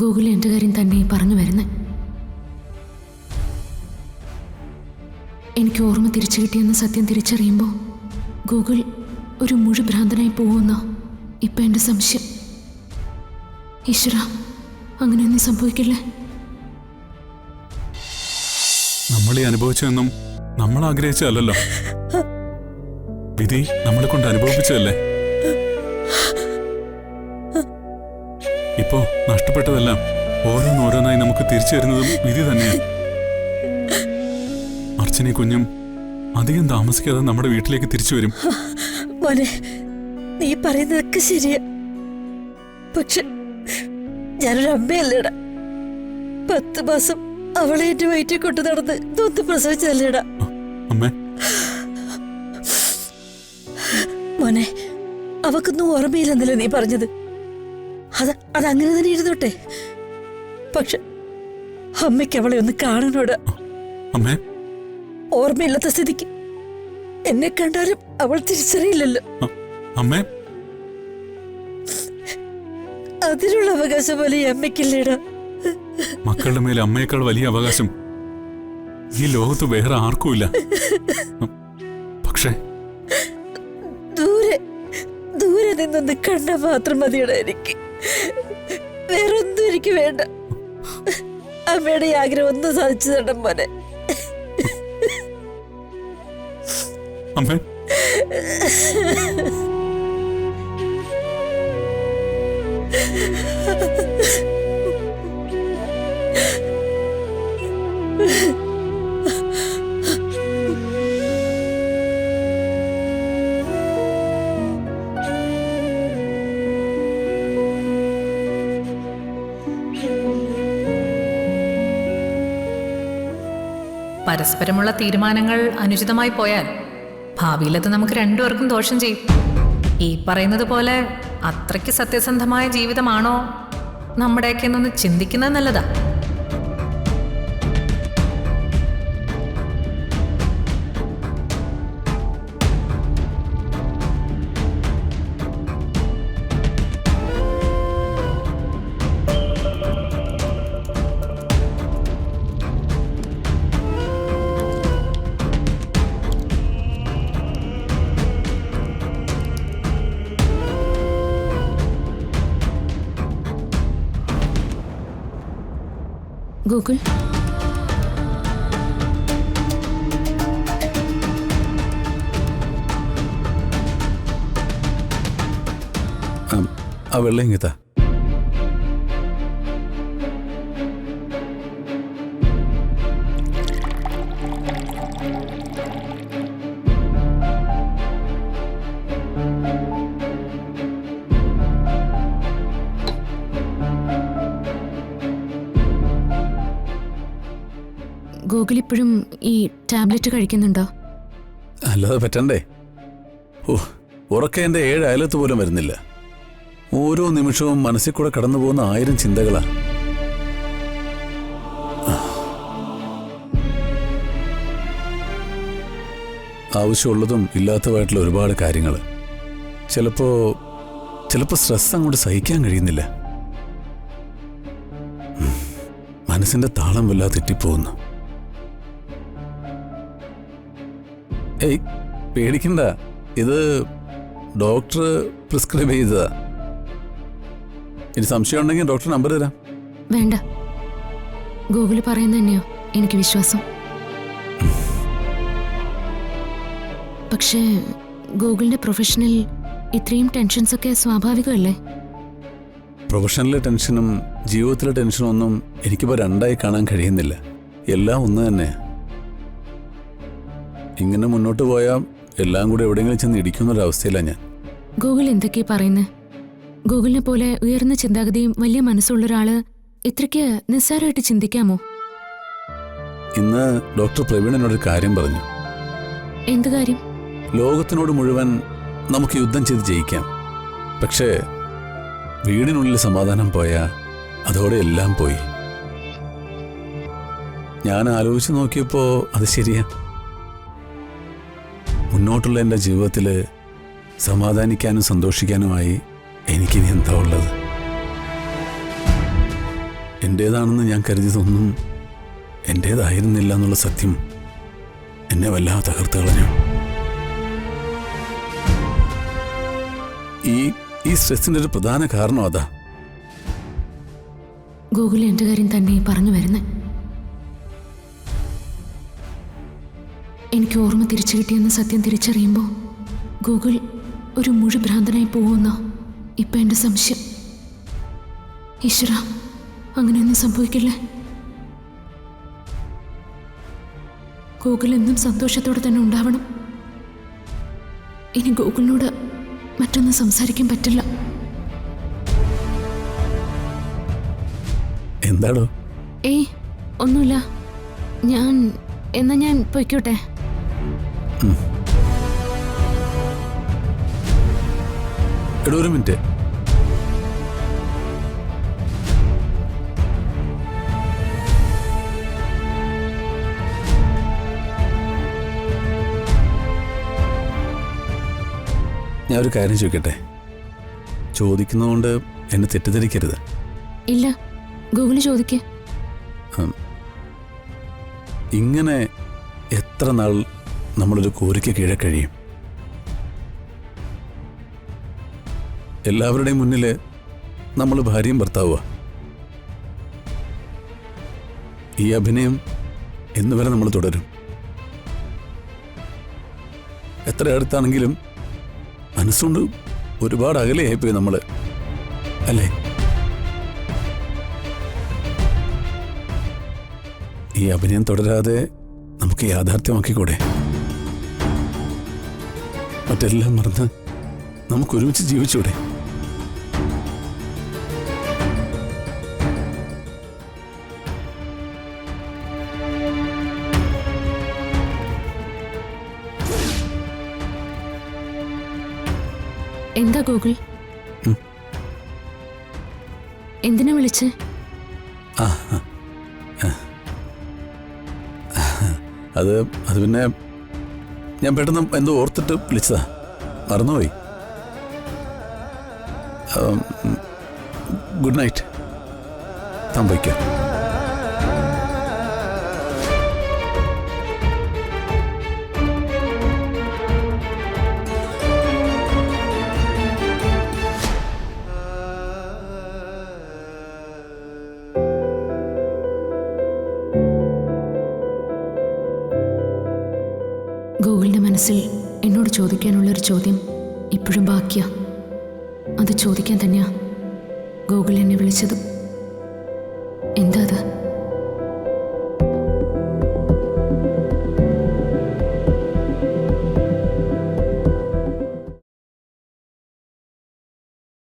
Google എൻ്റെ കാര്യം തന്നെ പറഞ്ഞു വരുന്നത്. എനിക്ക് ഓർമ്മ തിരിച്ചു കിട്ടിയെന്ന സത്യം തിരിച്ചറിയുമ്പോൾ ഗൂഗിൾ ഒരു മുഴുഭ്രാന്തനായി പോകുന്ന ഇപ്പം എൻ്റെ സംശയം. ഈശ്വര, അങ്ങനെയൊന്നും സംഭവിക്കില്ലേ? നമ്മൾ ഈ അനുഭവിച്ചതൊന്നും നമ്മൾ ആഗ്രഹിച്ചല്ലോ. വിധി നമ്മളെ കൊണ്ട് അനുഭവിപ്പിച്ചതല്ലേ. ഇപ്പോ നഷ്ടപ്പെട്ടതെല്ലാം ഓരോന്നോരോന്നായി നമുക്ക് തിരിച്ചു തരുന്നതും വിധി തന്നെയാണ്. അർച്ചന കുഞ്ഞും അധികം താമസിക്കാതെ നമ്മുടെ വീട്ടിലേക്ക് തിരിച്ചു വരും. മോനെ, നീ പറയുന്നതൊക്കെ ശരിയാ. പക്ഷെ ഞാനൊരു അമ്മയല്ലേടാ. 10 മാസം അവളെ എന്റെ വയറ്റിൽ കൊണ്ടു നടന്ന് നൊത്ത് പ്രസവിച്ചല്ലേടാ. അമ്മേ, മോനെ, അവക്കൊന്നും ഓർമ്മയില്ലെന്നല്ലേ നീ പറഞ്ഞത്. അതങ്ങനെ തന്നെ ഇരുന്നോട്ടെ. പക്ഷെ അമ്മയ്ക്ക് അവളെ ഒന്ന് കാണണോടാ. അമ്മേ, ഓർമ്മയില്ലാത്ത സ്ഥിതിക്ക് എന്നെ കണ്ടാലും അവൾ തിരിച്ചറിയില്ലല്ലോ. അമ്മേ, അതിനുള്ള അവകാശം പോലെ ഈ അമ്മയ്ക്കില്ലേടാ. മക്കളുടെ മേലെ അമ്മയേക്കാൾ വലിയ അവകാശം ഈ ലോകത്ത് വേറെ ആർക്കുമില്ല. പക്ഷേ ദൂരെ നിന്നൊന്ന് കണ്ടാ മാത്രം മതിയടാ എനിക്ക്. വേറൊന്നും എനിക്ക് വേണ്ട. അമ്മയുടെ ഈ ആഗ്രഹം ഒന്നും സാധിച്ചു തരണം മോനെ. അമ്മേ, പരസ്പരമുള്ള തീരുമാനങ്ങൾ അനുചിതമായി പോയാൽ ഭാവിയിലത് നമുക്ക് രണ്ടുപേർക്കും ദോഷം ചെയ്യും. ഈ പറയുന്നത് പോലെ അത്രയ്ക്ക് സത്യസന്ധമായ ജീവിതമാണോ നമ്മുടെയൊക്കെ എന്നൊന്ന് ചിന്തിക്കുന്നത് നല്ലതാ. ഗൂഗിൾ, ആ വെള്ളം ഇങ്ങത്താ. ഗൂഗിൾ ഇപ്പോഴും ഈ ടാബ്ലറ്റ് കഴിക്കുന്നുണ്ടോ? അല്ലാതെ പറ്റണ്ടേ. ഉറക്കം എൻ്റെ 7 അയലത്ത് പോലും വരുന്നില്ല. ഓരോ നിമിഷവും മനസ്സിൽ കൂടെ കടന്നു പോകുന്ന 1000 ചിന്തകളാ. ആവശ്യമുള്ളതും ഇല്ലാത്തതായിട്ടുള്ള ഒരുപാട് കാര്യങ്ങൾ. ചിലപ്പോ സ്ട്രെസ് അങ്ങോട്ട് സഹിക്കാൻ കഴിയുന്നില്ല. മനസ്സിന്റെ താളം വല്ലാതെ തെറ്റിപ്പോകുന്നു. ഏയ്, പേടിക്കണ്ട. ഇത് ഡോക്ടർ പ്രിസ്ക്രൈബ് ചെയ്തതാ. ഇനി സംശയം ഉണ്ടെങ്കിൽ ഡോക്ടർ നമ്പർ തരാം. വേണ്ട, ഗൂഗിൾ പറയുന്നത് തന്നെയോ എനിക്ക് വിശ്വാസം. പക്ഷേ ഗൂഗിളിന്റെ പ്രൊഫഷനിൽ ഇത്രയും ടെൻഷൻസ് ഒക്കെ സ്വാഭാവികമല്ലേ? പ്രൊഫഷണലിലെ ടെൻഷനും ജീവിതത്തിലെ ടെൻഷനും ഒന്നും എനിക്കിപ്പോൾ രണ്ടായി കാണാൻ കഴിയുന്നില്ല. എല്ലാം ഒന്ന് തന്നെ. ഇങ്ങനെ മുന്നോട്ട് പോയാൽ എല്ലാം കൂടെ എവിടെയെങ്കിലും ചെന്ന് ഇടിക്കുന്നൊരവസ്ഥയിലാണ് ഞാൻ. ഗൂഗിൾ എന്തൊക്കെയാ പറയുന്നത്? ഗൂഗിളിനെ പോലെ ഉയർന്ന ചിന്താഗതിയും വലിയ മനസ്സുള്ള ഒരാള് ഇത്രയ്ക്ക് നിസ്സാരമായിട്ട് ചിന്തിക്കാമോ? ഇന്ന് ഡോക്ടർ പ്രവീൺ എന്നോടൊരു കാര്യം പറഞ്ഞു. എന്ത് കാര്യം? ലോകത്തിനോട് മുഴുവൻ നമുക്ക് യുദ്ധം ചെയ്ത് ജയിക്കാം. പക്ഷേ വീടിനുള്ളിൽ സമാധാനം പോയാൽ അതോടെ എല്ലാം പോയി. ഞാൻ ആലോചിച്ച് നോക്കിയപ്പോൾ അത് ശരിയാ. മുന്നോട്ടുള്ള എൻ്റെ ജീവിതത്തിൽ സമാധാനിക്കാനും സന്തോഷിക്കാനുമായി എനിക്കിനി എന്താ ഉള്ളത്? എൻ്റേതാണെന്ന് ഞാൻ കരുതിയതൊന്നും എൻ്റേതായിരുന്നില്ല എന്നുള്ള സത്യം എന്നെ വല്ലാതെ തകർത്ത് കളഞ്ഞു. ഈ സ്ട്രെസ്സിൻ്റെ ഒരു പ്രധാന കാരണം അതാ. ഗൂഗിൾ എൻ്റെ കാര്യം തന്നെ പറഞ്ഞു വരുന്നേ. എനിക്ക് ഓർമ്മ തിരിച്ചു കിട്ടിയെന്ന സത്യം തിരിച്ചറിയുമ്പോൾ ഗൂഗിൾ ഒരു മുഴുഭ്രാന്തനായി പോകുമെന്നോ ഇപ്പം എൻ്റെ സംശയം. ഈശ്വര, അങ്ങനെയൊന്നും സംഭവിക്കില്ലേ? ഗൂഗിൾ എന്നും സന്തോഷത്തോടെ തന്നെ ഉണ്ടാവണം. ഇനി ഗൂഗിളിനോട് മറ്റൊന്നും സംസാരിക്കാൻ പറ്റില്ല. എന്താടോ? ഏയ് ഒന്നുമില്ല. എന്നാ ഞാൻ പൊയ്ക്കോട്ടെ. എടോ, ഒരു മിനിറ്റ്. ഞാൻ ഒരു കാര്യം ചോദിക്കട്ടെ? ചോദിക്കുന്നതുകൊണ്ട് എന്നെ തെറ്റിദ്ധരിക്കരുത്. ഇല്ല, ഗൂഗിൾ ചോദിക്കേ. ഇങ്ങനെ എത്ര നാൾ നമ്മളൊരു കോരിക്ക് കീഴെ കഴിയും? എല്ലാവരുടെയും മുന്നിൽ നമ്മൾ ഭാര്യയും ഭർത്താവുക. ഈ അഭിനയം എന്നുവരെ നമ്മൾ തുടരും. എത്ര അടുത്താണെങ്കിലും മനസ്സുകൊണ്ട് ഒരുപാട് അകലെയായിപ്പോയി നമ്മൾ, അല്ലേ? ഈ അഭിനയം തുടരാതെ നമുക്ക് യാഥാർത്ഥ്യമാക്കിക്കൂടെ? മറ്റെല്ലാം മറന്ന് നമുക്ക് ഒരുമിച്ച് ജീവിച്ചൂടെ? എന്താ ഗൂഗിൾ? എന്തിനാ വിളിച്ചേ? അത് പിന്നെ ഞാൻ പെട്ടെന്ന് എന്തോ ഓർത്തിട്ട് വിളിച്ചതാ, മറന്നുപോയി. Good night. സംഭവിക്കാം. ഗൂഗിളിൻ്റെ മനസ്സിൽ എന്നോട് ചോദിക്കാനുള്ളൊരു ചോദ്യം ഇപ്പോഴും ബാക്കിയാ. അത് ചോദിക്കാൻ തന്നെയാ ഗൂഗിൾ എന്നെ വിളിച്ചതും. എന്താ